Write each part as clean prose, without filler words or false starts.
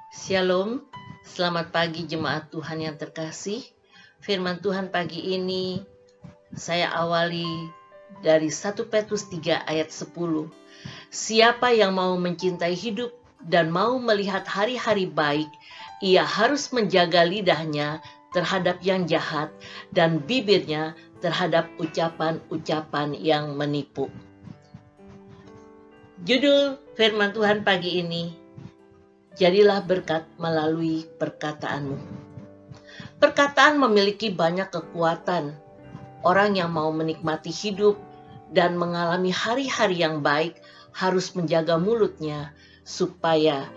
Shalom, selamat pagi jemaat Tuhan yang terkasih. Firman Tuhan pagi ini saya awali dari 1 Petrus 3 ayat 10. Siapa yang mau mencintai hidup dan mau melihat hari-hari baik, ia harus menjaga lidahnya terhadap yang jahat dan bibirnya terhadap ucapan-ucapan yang menipu. Judul firman Tuhan pagi ini, jadilah berkat melalui perkataanmu. Perkataan memiliki banyak kekuatan. Orang yang mau menikmati hidup dan mengalami hari-hari yang baik harus menjaga mulutnya supaya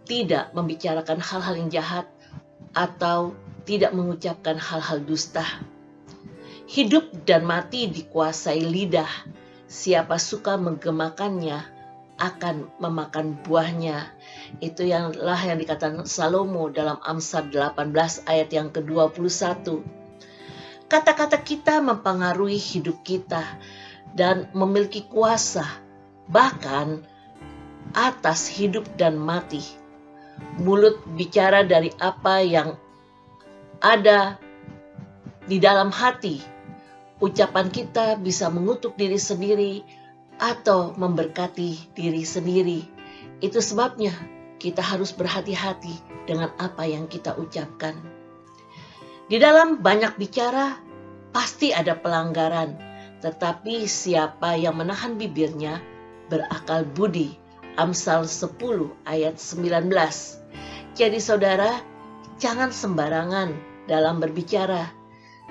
tidak membicarakan hal-hal yang jahat atau tidak mengucapkan hal-hal dusta. Hidup dan mati dikuasai lidah. Siapa suka menggemakannya akan memakan buahnya. Itu yang dikatakan Salomo dalam Amsal 18 ayat yang ke-21. Kata-kata kita mempengaruhi hidup kita dan memiliki kuasa bahkan atas hidup dan mati. Mulut bicara dari apa yang ada di dalam hati. Ucapan kita bisa mengutuk diri sendiri atau memberkati diri sendiri. Itu sebabnya kita harus berhati-hati dengan apa yang kita ucapkan. Di dalam banyak bicara pasti ada pelanggaran, tetapi siapa yang menahan bibirnya berakal budi. Amsal 10 ayat 19. Jadi saudara, jangan sembarangan dalam berbicara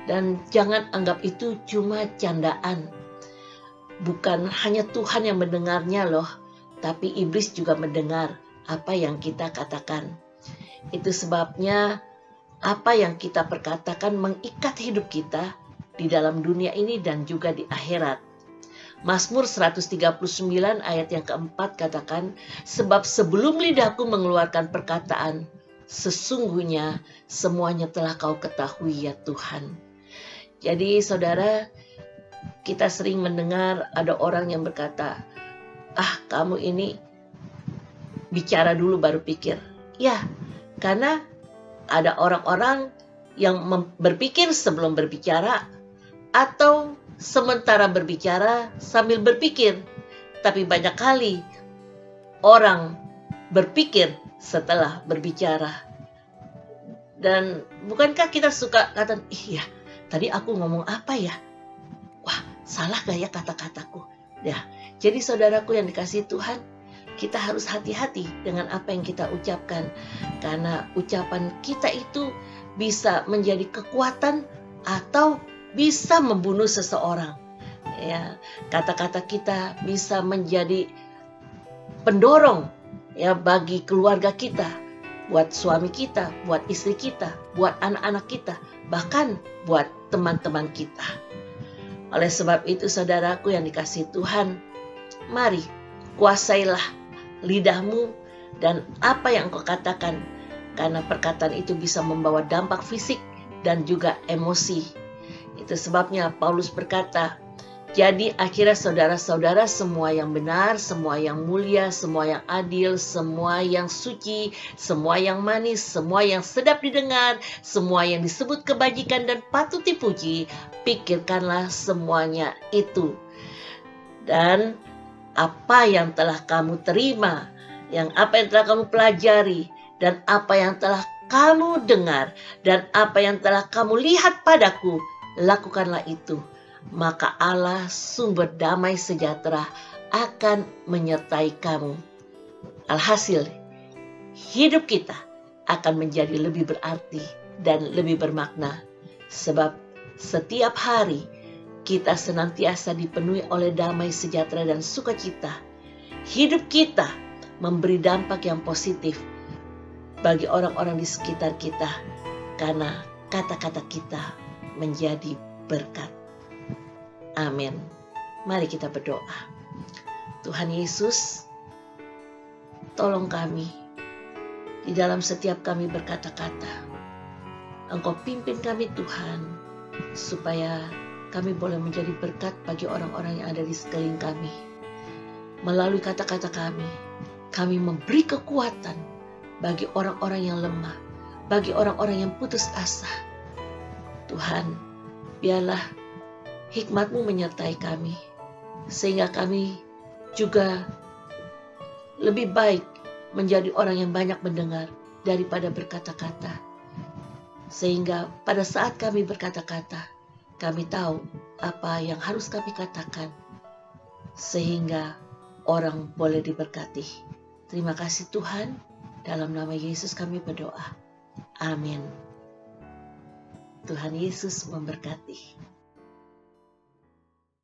dan jangan anggap itu cuma candaan. Bukan hanya Tuhan yang mendengarnya loh, tapi iblis juga mendengar apa yang kita katakan. Itu sebabnya apa yang kita perkatakan mengikat hidup kita di dalam dunia ini dan juga di akhirat. Mazmur 139 ayat yang keempat katakan, sebab sebelum lidahku mengeluarkan perkataan, sesungguhnya semuanya telah kau ketahui ya Tuhan. Jadi saudara, kita sering mendengar ada orang yang berkata, kamu ini bicara dulu baru pikir. Ya, karena ada orang-orang yang berpikir sebelum berbicara atau sementara berbicara sambil berpikir. Tapi banyak kali orang berpikir setelah berbicara. Dan bukankah kita suka kata, iya, tadi aku ngomong apa ya? Wah, salah gak ya kata-kataku? Ya, jadi saudaraku yang dikasihi Tuhan, kita harus hati-hati dengan apa yang kita ucapkan. Karena ucapan kita itu bisa menjadi kekuatan atau bisa membunuh seseorang. Ya, kata-kata kita bisa menjadi pendorong ya bagi keluarga kita, buat suami kita, buat istri kita, buat anak-anak kita, bahkan buat teman-teman kita. Oleh sebab itu saudaraku yang dikasihi Tuhan, mari kuasailah lidahmu dan apa yang kau katakan, karena perkataan itu bisa membawa dampak fisik dan juga emosi. Itu sebabnya Paulus berkata, jadi akhirnya saudara-saudara, semua yang benar, semua yang mulia, semua yang adil, semua yang suci, semua yang manis, semua yang sedap didengar, semua yang disebut kebajikan dan patut dipuji, pikirkanlah semuanya itu. Dan apa yang telah kamu terima, apa yang telah kamu pelajari, dan apa yang telah kamu dengar, dan apa yang telah kamu lihat padaku, lakukanlah itu. Maka Allah sumber damai sejahtera akan menyertai kamu. Alhasil, hidup kita akan menjadi lebih berarti dan lebih bermakna. Sebab setiap hari kita senantiasa dipenuhi oleh damai sejahtera dan sukacita. Hidup kita memberi dampak yang positif bagi orang-orang di sekitar kita. Karena kata-kata kita menjadi berkat. Amin. Mari kita berdoa. Tuhan Yesus, tolong kami di dalam setiap kami berkata-kata. Engkau pimpin kami Tuhan, supaya kami boleh menjadi berkat bagi orang-orang yang ada di sekeliling kami. Melalui kata-kata kami memberi kekuatan bagi orang-orang yang lemah, bagi orang-orang yang putus asa. Tuhan, biarlah hikmat-Mu menyertai kami, sehingga kami juga lebih baik menjadi orang yang banyak mendengar daripada berkata-kata. Sehingga pada saat kami berkata-kata, kami tahu apa yang harus kami katakan, sehingga orang boleh diberkati. Terima kasih Tuhan, dalam nama Yesus kami berdoa. Amin. Tuhan Yesus memberkati.